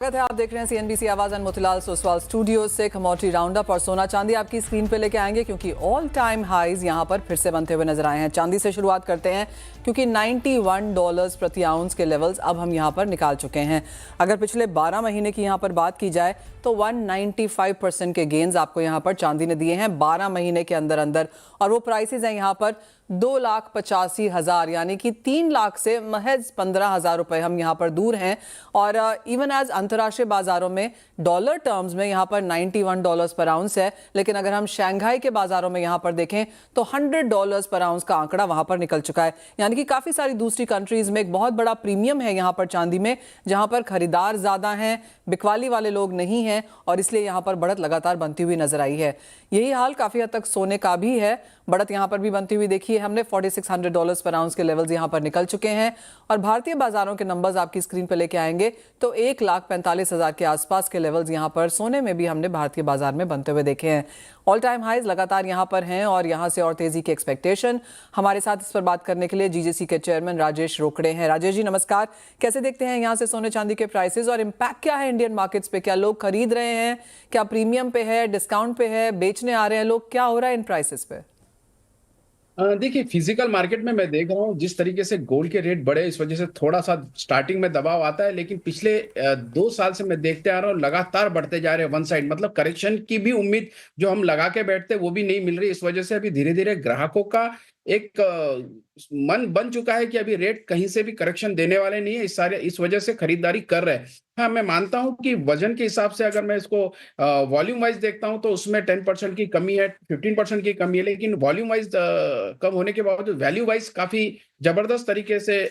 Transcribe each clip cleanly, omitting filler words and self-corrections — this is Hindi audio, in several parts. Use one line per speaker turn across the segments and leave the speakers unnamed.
स्वागत है। आप देख रहे हैं सीएनबीसी आवाज एंड मोतीलाल सोसवाल स्टूडियो से कमोडिटी राउंडअप और सोना चांदी आपकी स्क्रीन पे लेके आएंगे क्योंकि ऑल टाइम हाईज यहां पर फिर से बनते हुए नजर आए हैं। चांदी से शुरुआत करते हैं क्योंकि $91 प्रति आउंस के लेवल्स अब हम यहां पर निकाल चुके हैं। अगर पिछले 12 महीने की यहां पर बात की जाए तो 195% के गेन्स आपको यहां पर चांदी ने दिए हैं 12 महीने के अंदर अंदर, और वो प्राइसेस हैं यहां पर 2,85,000 यानी कि 3 लाख से महज 15,000 रुपए हम यहाँ पर दूर हैं। और इवन एज अंतर्राष्ट्रीय बाजारों में डॉलर टर्म्स में यहाँ पर $91 पर आउंस है, लेकिन अगर हम शंघाई के बाजारों में यहाँ पर देखें तो $100 पर आउंस का आंकड़ा वहां पर निकल चुका है। यानी कि काफी सारी दूसरी कंट्रीज में एक बहुत बड़ा प्रीमियम है यहाँ पर चांदी में, जहां पर खरीदार ज्यादा हैं, बिकवाली वाले लोग नहीं हैं, और इसलिए यहाँ पर बढ़त लगातार बनती हुई नजर आई है। यही हाल काफी हद तक सोने का भी है, बढ़त यहां पर भी बनती हुई देखी है हमने। $4,600 पर आउंस के लेवल्स यहां पर निकल चुके हैं, और भारतीय बाजारों के नंबर्स आपकी स्क्रीन पर लेके आएंगे तो 1,45,000 के आसपास के लेवल्स यहां पर सोने में भी हमने भारतीय बाजार में बनते हुए देखे हैं। ऑल टाइम हाईज लगातार यहां पर हैं और यहां से और तेजी की एक्सपेक्टेशन। हमारे साथ इस पर बात करने के लिए जीजेसी के चेयरमैन राजेश रोकड़े हैं। राजेश जी नमस्कार, कैसे देखते हैं यहां से सोने चांदी के प्राइसेस और इम्पैक्ट क्या है इंडियन मार्केट्स पे? क्या लोग खरीद रहे हैं, क्या प्रीमियम पे है, डिस्काउंट पे है, बेचने आ रहे हैं लोग, क्या हो रहा है इन प्राइसेस पे?
देखिए, फिजिकल मार्केट में मैं देख रहा हूँ जिस तरीके से गोल्ड के रेट बढ़े, इस वजह से थोड़ा सा स्टार्टिंग में दबाव आता है, लेकिन पिछले 2 साल से मैं देखते आ रहा हूँ लगातार बढ़ते जा रहे हैं वन साइड। मतलब करेक्शन की भी उम्मीद जो हम लगा के बैठते वो भी नहीं मिल रही। इस वजह से अभी धीरे धीरे ग्राहकों का एक मन बन चुका है कि अभी रेट कहीं से भी करेक्शन देने वाले नहीं है, इस वजह से खरीदारी कर रहे हैं। हाँ, मैं मानता हूं कि वजन के हिसाब से अगर मैं इसको वॉल्यूम वाइज देखता हूं तो उसमें 10% की कमी है, 15% की कमी है, लेकिन वॉल्यूम वाइज कम होने के बावजूद वैल्यू वाइज काफी जबरदस्त तरीके से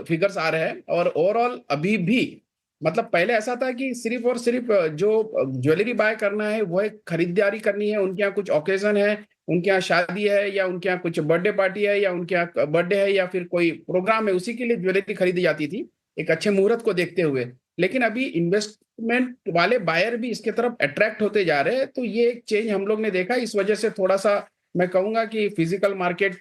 फिगर्स आ रहे हैं। और ओवरऑल अभी भी मतलब पहले ऐसा था कि सिर्फ और सिर्फ जो ज्वेलरी बाय करना है वो एक खरीदारी करनी है, उनके यहाँ कुछ ओकेजन है, उनके यहाँ शादी है, या उनके यहाँ कुछ बर्थडे पार्टी है, या उनके यहाँ बर्थडे है, या फिर कोई प्रोग्राम है, उसी के लिए ज्वेलरी खरीदी जाती थी एक अच्छे मुहूर्त को देखते हुए। लेकिन अभी इन्वेस्टमेंट वाले बायर भी इसके तरफ अट्रैक्ट होते जा रहे हैं, तो ये एक चेंज हम लोग ने देखा। इस वजह से थोड़ा सा मैं कहूंगा कि फिजिकल मार्केट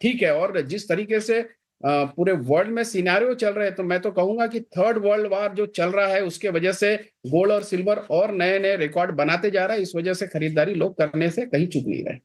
ठीक है। और जिस तरीके से पूरे वर्ल्ड में सिनेरियो चल रहे हैं, तो मैं तो कहूंगा कि थर्ड वर्ल्ड वार जो चल रहा है उसके वजह से गोल्ड और सिल्वर और नए नए रिकॉर्ड बनाते जा रहा है। इस वजह से खरीदारी लोग करने से कहीं चूक नहीं रहे।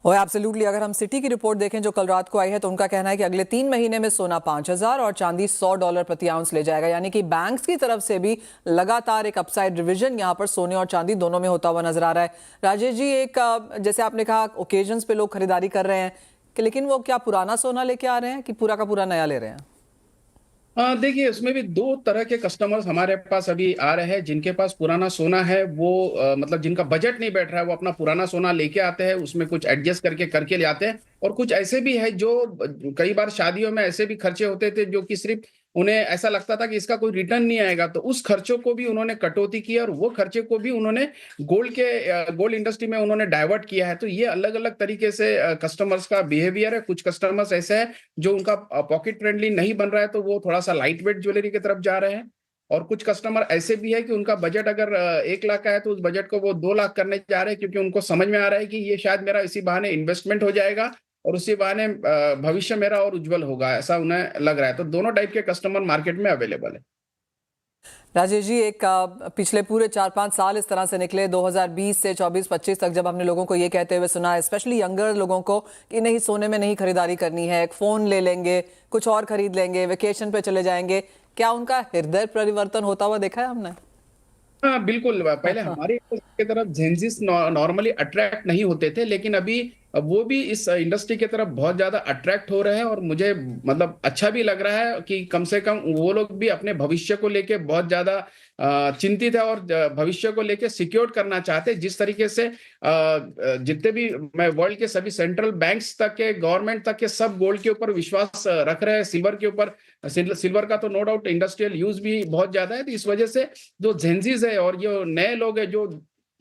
और एब्सोल्युटली अगर हम सिटी की रिपोर्ट देखें जो कल रात को आई है तो उनका कहना है कि अगले 3 महीने में सोना 5,000 और चांदी $100 प्रति आउंस ले जाएगा। यानी कि बैंक्स की तरफ से भी लगातार एक अपसाइड रिविजन यहां पर सोने और चांदी दोनों में होता हुआ नजर आ रहा है। राजेश जी, एक जैसे आपने कहा ओकेजन्स पे लोग खरीदारी कर रहे हैं कि, लेकिन वो क्या पुराना सोना लेके आ रहे हैं कि पूरा का पूरा नया ले रहे हैं?
देखिए, उसमें भी दो तरह के कस्टमर्स हमारे पास अभी आ रहे हैं। जिनके पास पुराना सोना है वो मतलब जिनका बजट नहीं बैठ रहा है वो अपना पुराना सोना लेके आते हैं, उसमें कुछ एडजस्ट करके ले आते हैं। और कुछ ऐसे भी है जो कई बार शादियों में ऐसे भी खर्चे होते थे जो कि सिर्फ उन्हें ऐसा लगता था कि इसका कोई रिटर्न नहीं आएगा, तो उस खर्चों को भी उन्होंने कटौती की और वो खर्चे को भी उन्होंने गोल्ड इंडस्ट्री में उन्होंने डाइवर्ट किया है। तो ये अलग अलग तरीके से कस्टमर्स का बिहेवियर है। कुछ कस्टमर्स ऐसे हैं जो उनका पॉकेट फ्रेंडली नहीं बन रहा है, तो वो थोड़ा सा लाइट वेट ज्वेलरी की तरफ जा रहे हैं। और कुछ कस्टमर ऐसे भी है कि उनका बजट अगर 1 लाख का है तो उस बजट को वो 2 लाख करने जा रहे हैं, क्योंकि उनको समझ में आ रहा है कि ये शायद मेरा इसी बहाने इन्वेस्टमेंट हो जाएगा और उसी बहाने भविष्य मेरा और उज्जवल होगा, ऐसा उन्हें लग रहा है। तो दोनों टाइप के कस्टमर मार्केट में अवेलेबल है।
राजेश जी, एक पिछले पूरे 4-5 साल इस तरह से निकले 2020 से 24-25 तक, जब हमने लोगों को ये कहते हुए सुना, स्पेशली यंगर लोगों को, कि नहीं सोने में नहीं खरीदारी करनी है, एक फोन ले लेंगे, कुछ और खरीद लेंगे, वेकेशन पे चले जाएंगे। क्या उनका हृदय परिवर्तन होता हुआ देखा है हमने?
हाँ, बिल्कुल। पहले हमारी की तरफ जेंजिस नॉर्मली अट्रैक्ट नहीं होते थे, लेकिन अभी वो भी इस इंडस्ट्री की तरफ बहुत ज्यादा अट्रैक्ट हो रहे हैं। और मुझे मतलब अच्छा भी लग रहा है कि कम से कम वो लोग भी अपने भविष्य को लेके बहुत ज्यादा चिंतित है और भविष्य को लेके सिक्योर करना चाहते हैं। जिस तरीके से जितने भी मैं वर्ल्ड के सभी सेंट्रल बैंक्स तक के, गवर्नमेंट तक के, सब गोल्ड के ऊपर विश्वास रख रहे हैं, सिल्वर के ऊपर। सिल्वर का तो नो डाउट इंडस्ट्रियल यूज भी बहुत ज्यादा है। तो इस वजह से जो जेंजीज है और ये नए लोग हैं जो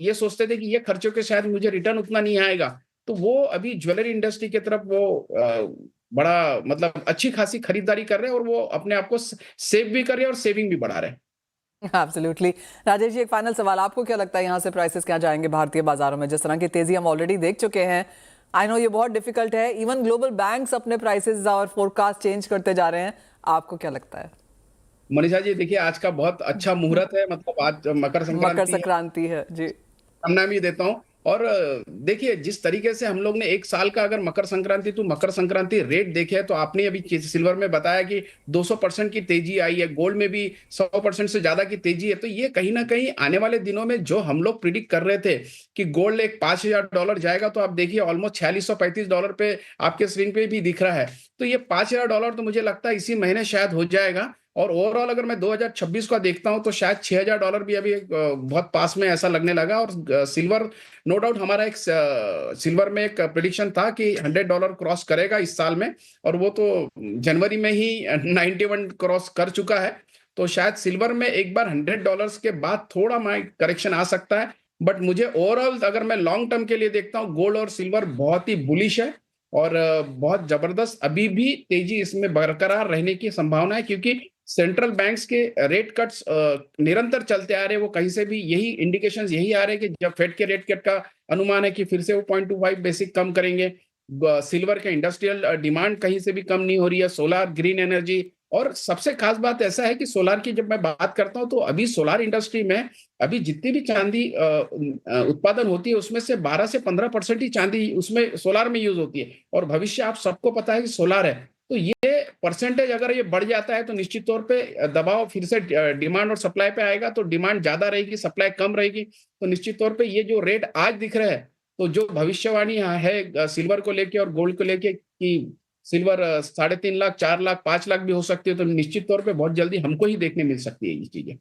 ये सोचते थे कि ये खर्चों के शायद मुझे रिटर्न उतना नहीं आएगा, तो वो अभी ज्वेलरी इंडस्ट्री की तरफ वो बड़ा मतलब अच्छी खासी खरीदारी कर रहे हैं और वो अपने आप को सेव भी कर रहे हैं और सेविंग भी बढ़ा रहे हैं।
एब्सोल्युटली। राजेश जी, एक फाइनल सवाल, आपको क्या लगता है यहाँ से प्राइसेस क्या जाएंगे भारतीय बाजारों में? जिस तरह की तेजी हम ऑलरेडी देख चुके हैं, आई नो ये बहुत डिफिकल्ट है, इवन ग्लोबल बैंक्स अपने प्राइसेस और फोरकास्ट चेंज करते जा रहे हैं, आपको क्या लगता है?
मनीषा जी देखिए, आज का बहुत अच्छा मुहूर्त है, मतलब आज मकर
मकर
संक्रांति है।
संक्रांति है जी।
शुभकामनाएं भी देता हूँ। और देखिए, जिस तरीके से हम लोग ने एक साल का अगर मकर संक्रांति टू मकर संक्रांति रेट देखे हैं, तो आपने अभी सिल्वर में बताया कि 200% की तेजी आई है, गोल्ड में भी 100% से ज्यादा की तेजी है। तो ये कहीं ना कहीं आने वाले दिनों में जो हम लोग प्रिडिक्ट कर रहे थे कि गोल्ड एक $5,000 जाएगा, तो आप देखिए ऑलमोस्ट $4635 पे आपके स्क्रीन पे भी दिख रहा है। तो ये $5,000 तो मुझे लगता है इसी महीने शायद हो जाएगा। और ओवरऑल अगर मैं 2026 का देखता हूं, तो शायद $6,000 भी अभी बहुत पास में ऐसा लगने लगा। और सिल्वर, नो डाउट, हमारा एक सिल्वर में एक प्रिडिक्शन था कि $100 क्रॉस करेगा इस साल में, और वो तो जनवरी में ही 91 क्रॉस कर चुका है। तो शायद सिल्वर में एक बार $100 के बाद थोड़ा करेक्शन आ सकता है। बट मुझे ओवरऑल अगर मैं लॉन्ग टर्म के लिए देखता हूँ, गोल्ड और सिल्वर बहुत ही बुलिश है। और बहुत जबरदस्त अभी भी तेजी इसमें बरकरार रहने की संभावना है, क्योंकि सेंट्रल बैंक्स के रेट कट्स निरंतर चलते आ रहे हैं। वो कहीं से भी यही इंडिकेशंस यही आ रहे हैं कि जब फेड के रेट कट का अनुमान है कि फिर से वो 0.25 बेसिक कम करेंगे। सिल्वर के इंडस्ट्रियल डिमांड कहीं से भी कम नहीं हो रही है, सोलार, ग्रीन एनर्जी। और सबसे खास बात ऐसा है कि सोलार की जब मैं बात करता हूं, तो अभी सोलार इंडस्ट्री में अभी जितनी भी चांदी उत्पादन होती है, उसमें से 12 से 15% ही चांदी उसमें सोलार में यूज होती है। और भविष्य आप सबको पता है कि सोलार है। तो ये परसेंटेज अगर ये बढ़ जाता है, तो निश्चित तौर पे दबाव फिर से डिमांड और सप्लाई पे आएगा। तो डिमांड ज्यादा रहेगी, सप्लाई कम रहेगी। तो निश्चित तौर पे ये जो रेट आज दिख रहे हैं, तो जो भविष्यवाणी यहाँ है सिल्वर को लेके और गोल्ड को लेके कि सिल्वर 3.5 लाख, 4 लाख, 5 लाख भी हो सकती है, तो निश्चित तौर पे बहुत जल्दी हमको ही देखने मिल सकती है ये चीजें।